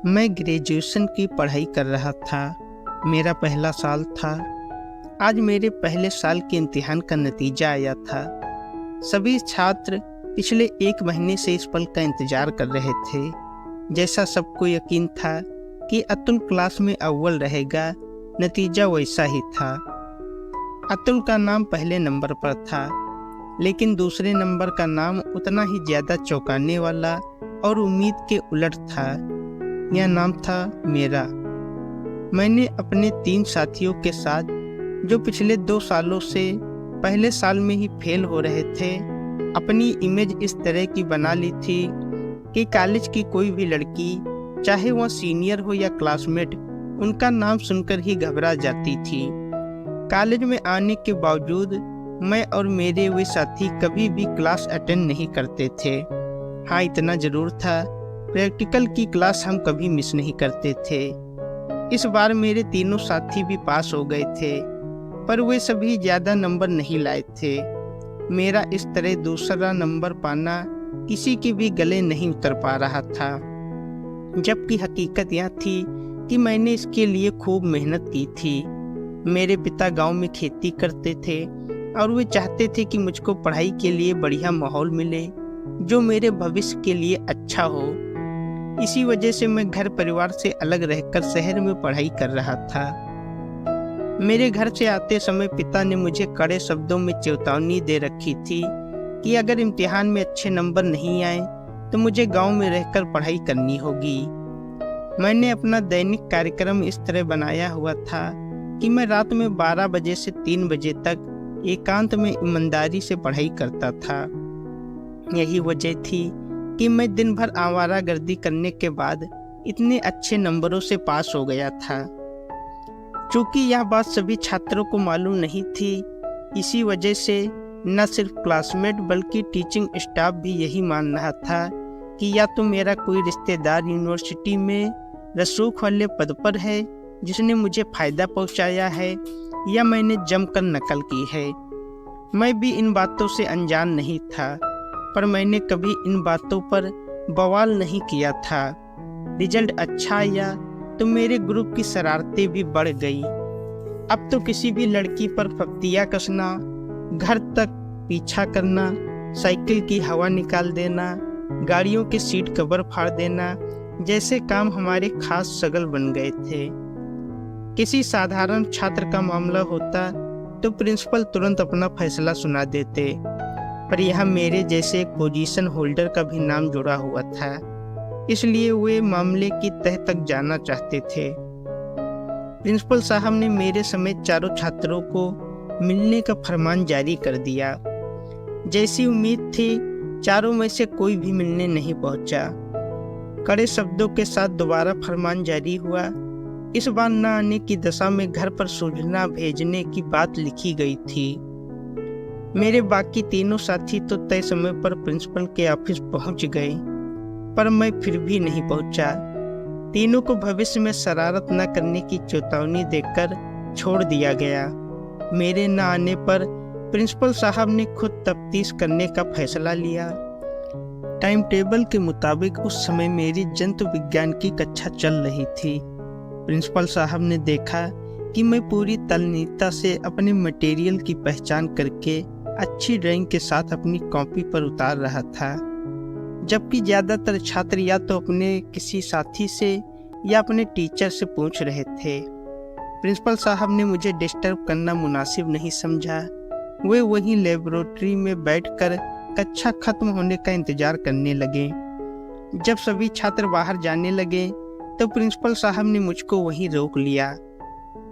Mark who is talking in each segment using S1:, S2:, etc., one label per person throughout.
S1: मैं ग्रेजुएशन की पढ़ाई कर रहा था। मेरा पहला साल था। आज मेरे पहले साल के इम्तिहान का नतीजा आया था। सभी छात्र पिछले 1 महीने से इस पल का इंतजार कर रहे थे। जैसा सबको यकीन था कि अतुल क्लास में अव्वल रहेगा, नतीजा वैसा ही था। अतुल का नाम पहले नंबर पर था, लेकिन दूसरे नंबर का नाम उतना ही ज़्यादा चौंकाने वाला और उम्मीद के उलट था। यह नाम था मेरा। मैंने अपने 3 साथियों के साथ, जो पिछले 2 सालों से पहले साल में ही फेल हो रहे थे, अपनी इमेज इस तरह की बना ली थी कि कॉलेज की कोई भी लड़की, चाहे वह सीनियर हो या क्लासमेट, उनका नाम सुनकर ही घबरा जाती थी। कॉलेज में आने के बावजूद मैं और मेरे वे साथी कभी भी क्लास अटेंड नहीं करते थे। हाँ, इतना जरूर था, प्रैक्टिकल की क्लास हम कभी मिस नहीं करते थे। इस बार मेरे तीनों साथी भी पास हो गए थे, पर वे सभी ज़्यादा नंबर नहीं लाए थे। मेरा इस तरह दूसरा नंबर पाना किसी के भी गले नहीं उतर पा रहा था, जबकि हकीकत यह थी कि मैंने इसके लिए खूब मेहनत की थी। मेरे पिता गांव में खेती करते थे और वे चाहते थे कि मुझको पढ़ाई के लिए बढ़िया माहौल मिले, जो मेरे भविष्य के लिए अच्छा हो। इसी वजह से मैं घर परिवार से अलग रहकर शहर में पढ़ाई कर रहा था। मेरे घर से आते समय पिता ने मुझे कड़े शब्दों में चेतावनी दे रखी थी कि अगर इम्तिहान में अच्छे नंबर नहीं आए तो मुझे गांव में रहकर पढ़ाई करनी होगी। मैंने अपना दैनिक कार्यक्रम इस तरह बनाया हुआ था कि मैं रात में 12 बजे से 3 बजे तक एकांत में ईमानदारी से पढ़ाई करता था। यही वजह थी कि मैं दिन भर आवारागर्दी करने के बाद इतने अच्छे नंबरों से पास हो गया था। चूंकि यह बात सभी छात्रों को मालूम नहीं थी, इसी वजह से न सिर्फ क्लासमेट बल्कि टीचिंग स्टाफ भी यही मान रहा था कि या तो मेरा कोई रिश्तेदार यूनिवर्सिटी में रसूख वाले पद पर है जिसने मुझे फ़ायदा पहुंचाया है, या मैंने जमकर नकल की है। मैं भी इन बातों से अनजान नहीं था, पर मैंने कभी इन बातों पर बवाल नहीं किया था। रिजल्ट अच्छा आया तो मेरे ग्रुप की शरारतें भी बढ़ गई। अब तो किसी भी लड़की पर फप्तियाँ कसना, घर तक पीछा करना, साइकिल की हवा निकाल देना, गाड़ियों के सीट कवर फाड़ देना जैसे काम हमारे खास शगल बन गए थे। किसी साधारण छात्र का मामला होता तो प्रिंसिपल तुरंत अपना फैसला सुना देते, पर यहाँ मेरे जैसे एक पोजीशन होल्डर का भी नाम जुड़ा हुआ था, इसलिए वे मामले की तह तक जाना चाहते थे। प्रिंसिपल साहब ने मेरे समेत चारों छात्रों को मिलने का फरमान जारी कर दिया। जैसी उम्मीद थी, चारों में से कोई भी मिलने नहीं पहुंचा। कड़े शब्दों के साथ दोबारा फरमान जारी हुआ। इस बार न आने की दशा में घर पर सूचना भेजने की बात लिखी गई थी। मेरे बाकी तीनों साथी तो तय समय पर प्रिंसिपल के ऑफिस पहुंच गए, पर मैं फिर भी नहीं पहुंचा। तीनों को भविष्य में शरारत न करने की चेतावनी देकर छोड़ दिया गया। मेरे न आने पर प्रिंसिपल साहब ने खुद तफ्तीश करने का फैसला लिया। टाइम टेबल के मुताबिक उस समय मेरी जंतु विज्ञान की कक्षा चल रही थी। प्रिंसिपल साहब ने देखा कि मैं पूरी तल्लीनता से अपने मटेरियल की पहचान करके अच्छी ड्राइंग के साथ अपनी कॉपी पर उतार रहा था, जबकि ज़्यादातर छात्र या तो अपने किसी साथी से या अपने टीचर से पूछ रहे थे। प्रिंसिपल साहब ने मुझे डिस्टर्ब करना मुनासिब नहीं समझा। वे वहीं लेबोरेटरी में बैठकर कक्षा खत्म होने का इंतजार करने लगे। जब सभी छात्र बाहर जाने लगे तो प्रिंसिपल साहब ने मुझको वहीं रोक लिया।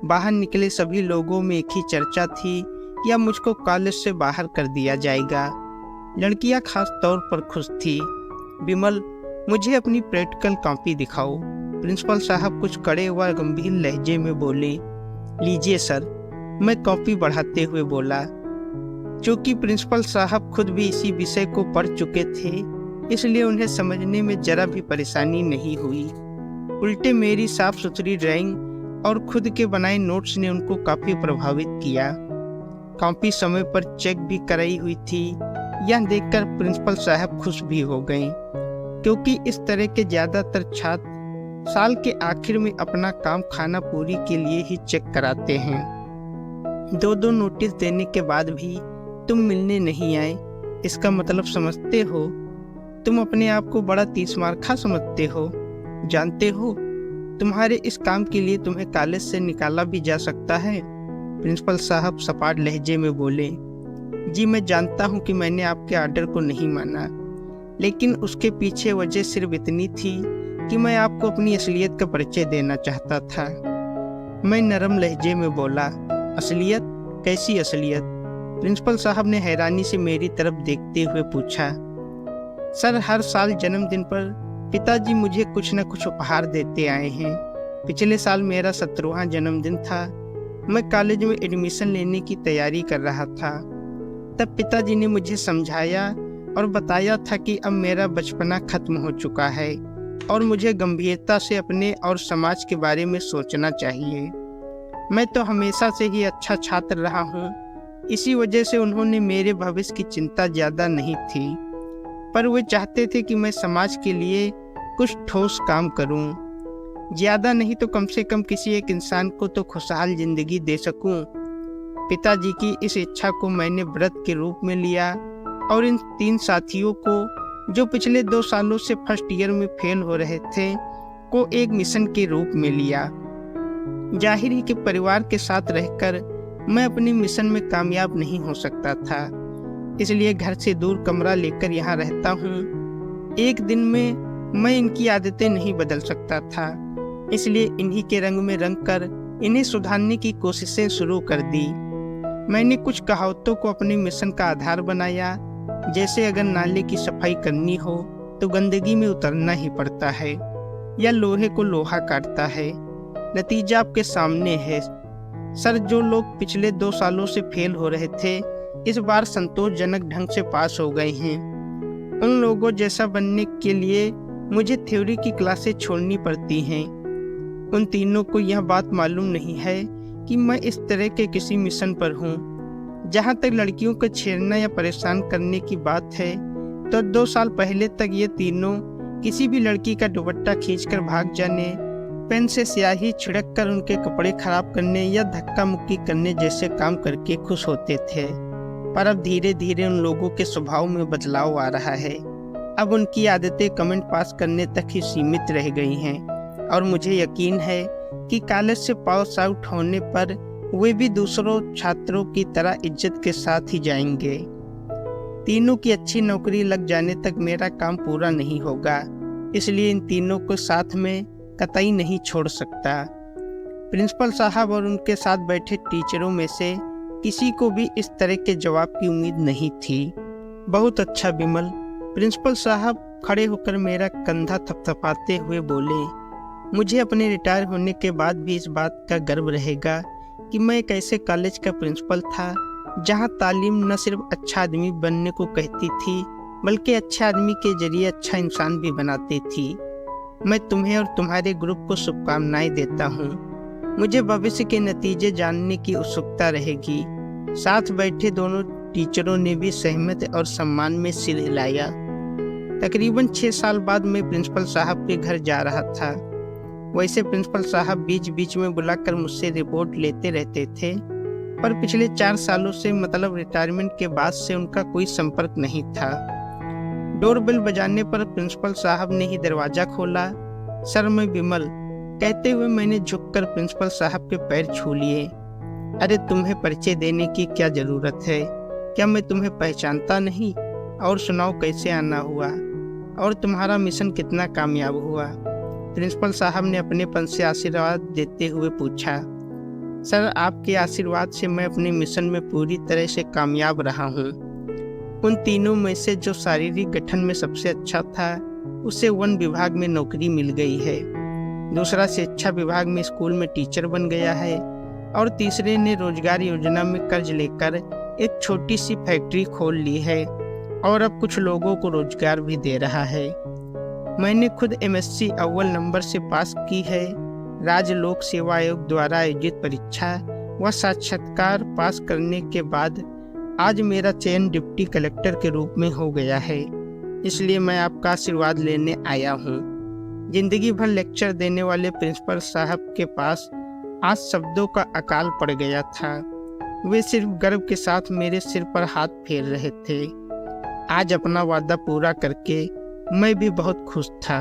S1: बाहर निकले सभी लोगों में एक ही चर्चा थी, या मुझको कॉलेज से बाहर कर दिया जाएगा। लड़कियां खास तौर पर खुश थी। विमल, मुझे अपनी प्रैक्टिकल कॉपी दिखाओ। प्रिंसिपल साहब कुछ कड़े व गंभीर लहजे में बोले। लीजिए सर, मैं कॉपी बढ़ाते हुए बोला। चूँकि प्रिंसिपल साहब खुद भी इसी विषय को पढ़ चुके थे, इसलिए उन्हें समझने में जरा भी परेशानी नहीं हुई। उल्टे मेरी साफ सुथरी ड्राइंग और खुद के बनाए नोट्स ने उनको काफ़ी प्रभावित किया। कॉपी समय पर चेक भी कराई हुई थी। यह देखकर प्रिंसिपल साहब खुश भी हो गए, क्योंकि इस तरह के ज़्यादातर छात्र साल के आखिर में अपना काम खाना पूरी के लिए ही चेक कराते हैं। 2-2 नोटिस देने के बाद भी तुम मिलने नहीं आए, इसका मतलब समझते हो? तुम अपने आप को बड़ा तीसमारखा समझते हो। जानते हो, तुम्हारे इस काम के लिए तुम्हें कॉलेज से निकाला भी जा सकता है। प्रिंसिपल साहब सपाट लहजे में बोले। जी, मैं जानता हूँ कि मैंने आपके ऑर्डर को नहीं माना, लेकिन उसके पीछे वजह सिर्फ इतनी थी कि मैं आपको अपनी असलियत का परिचय देना चाहता था। मैं नरम लहजे में बोला, असलियत? कैसी असलियत? प्रिंसिपल साहब ने हैरानी से मेरी तरफ देखते हुए पूछा। सर, हर साल जन्मदिन पर पिताजी मुझे कुछ न कुछ उपहार देते आए हैं। पिछले साल मेरा 17वां जन्मदिन था। मैं कॉलेज में एडमिशन लेने की तैयारी कर रहा था। तब पिताजी ने मुझे समझाया और बताया था कि अब मेरा बचपना खत्म हो चुका है और मुझे गंभीरता से अपने और समाज के बारे में सोचना चाहिए। मैं तो हमेशा से ही अच्छा छात्र रहा हूँ, इसी वजह से उन्होंने मेरे भविष्य की चिंता ज़्यादा नहीं थी, पर वे चाहते थे कि मैं समाज के लिए कुछ ठोस काम करूं। ज़्यादा नहीं तो कम से कम किसी एक इंसान को तो खुशहाल जिंदगी दे सकूं। पिताजी की इस इच्छा को मैंने व्रत के रूप में लिया और इन 3 साथियों को, जो पिछले 2 सालों से फर्स्ट ईयर में फेल हो रहे थे, को एक मिशन के रूप में लिया। जाहिर है कि परिवार के साथ रहकर मैं अपने मिशन में कामयाब नहीं हो सकता था, इसलिए घर से दूर कमरा लेकर यहाँ रहता हूँ। एक दिन में मैं इनकी आदतें नहीं बदल सकता था, इसलिए इन्हीं के रंग में रंग कर इन्हें सुधारने की कोशिशें शुरू कर दी। मैंने कुछ कहावतों को अपने मिशन का आधार बनाया, जैसे अगर नाले की सफाई करनी हो तो गंदगी में उतरना ही पड़ता है, या लोहे को लोहा काटता है। नतीजा आपके सामने है। सर, जो लोग पिछले 2 सालों से फेल हो रहे थे, इस बार संतोषजनक ढंग से पास हो गए हैं। उन लोगों जैसा बनने के लिए मुझे थ्योरी की क्लासें छोड़नी पड़ती हैं। उन तीनों को यह बात मालूम नहीं है कि मैं इस तरह के किसी मिशन पर हूँ। जहाँ तक लड़कियों को छेड़ना या परेशान करने की बात है, तो 2 साल पहले तक ये तीनों किसी भी लड़की का दुपट्टा खींचकर भाग जाने, पेन से स्याही छिड़क कर उनके कपड़े खराब करने या धक्का मुक्की करने जैसे काम करके खुश होते थे। पर अब धीरे धीरे उन लोगों के स्वभाव में बदलाव आ रहा है। अब उनकी आदतें कमेंट पास करने तक ही सीमित रह गई हैं, और मुझे यकीन है कि कॉलेज से पास आउट होने पर वे भी दूसरों छात्रों की तरह इज्जत के साथ ही जाएंगे। तीनों की अच्छी नौकरी लग जाने तक मेरा काम पूरा नहीं होगा, इसलिए इन तीनों को साथ में कतई नहीं छोड़ सकता। प्रिंसिपल साहब और उनके साथ बैठे टीचरों में से किसी को भी इस तरह के जवाब की उम्मीद नहीं थी। बहुत अच्छा विमल, प्रिंसिपल साहब खड़े होकर मेरा कंधा थपथपाते हुए बोले। मुझे अपने रिटायर होने के बाद भी इस बात का गर्व रहेगा कि मैं एक ऐसे कॉलेज का प्रिंसिपल था जहां तालीम न सिर्फ अच्छा आदमी बनने को कहती थी, बल्कि अच्छे आदमी के जरिए अच्छा इंसान भी बनाती थी। मैं तुम्हें और तुम्हारे ग्रुप को शुभकामनाएं देता हूँ। मुझे भविष्य के नतीजे जानने की उत्सुकता रहेगी। साथ बैठे दोनों टीचरों ने भी सहमत और सम्मान में सिर हिलाया। तकरीबन 6 साल बाद मैं प्रिंसिपल साहब के घर जा रहा था। वैसे प्रिंसिपल साहब बीच बीच में बुलाकर मुझसे रिपोर्ट लेते रहते थे, पर पिछले 4 सालों से, मतलब रिटायरमेंट के बाद से, उनका कोई संपर्क नहीं था। डोरबेल बजाने पर प्रिंसिपल साहब ने ही दरवाजा खोला। सर, मैं विमल, कहते हुए मैंने झुककर प्रिंसिपल साहब के पैर छू लिए। अरे, तुम्हें परिचय देने की क्या जरूरत है? क्या मैं तुम्हें पहचानता नहीं? और सुनाओ, कैसे आना हुआ और तुम्हारा मिशन कितना कामयाब हुआ? प्रिंसिपल साहब ने अपनेपन से आशीर्वाद देते हुए पूछा। सर, आपके आशीर्वाद से मैं अपने मिशन में पूरी तरह से कामयाब रहा हूँ। उन तीनों में से जो शारीरिक गठन में सबसे अच्छा था, उसे वन विभाग में नौकरी मिल गई है। दूसरा शिक्षा विभाग में स्कूल में टीचर बन गया है, और तीसरे ने रोजगार योजना में कर्ज लेकर एक छोटी सी फैक्ट्री खोल ली है और अब कुछ लोगों को रोजगार भी दे रहा है। मैंने खुद MSc अव्वल नंबर से पास की है। राज्य लोक सेवा आयोग द्वारा आयोजित परीक्षा व साक्षात्कार पास करने के बाद आज मेरा चयन डिप्टी कलेक्टर के रूप में हो गया है, इसलिए मैं आपका आशीर्वाद लेने आया हूँ। जिंदगी भर लेक्चर देने वाले प्रिंसिपल साहब के पास आज शब्दों का अकाल पड़ गया था। वे सिर्फ गर्व के साथ मेरे सिर पर हाथ फेर रहे थे। आज अपना वादा पूरा करके मैं भी बहुत खुश था।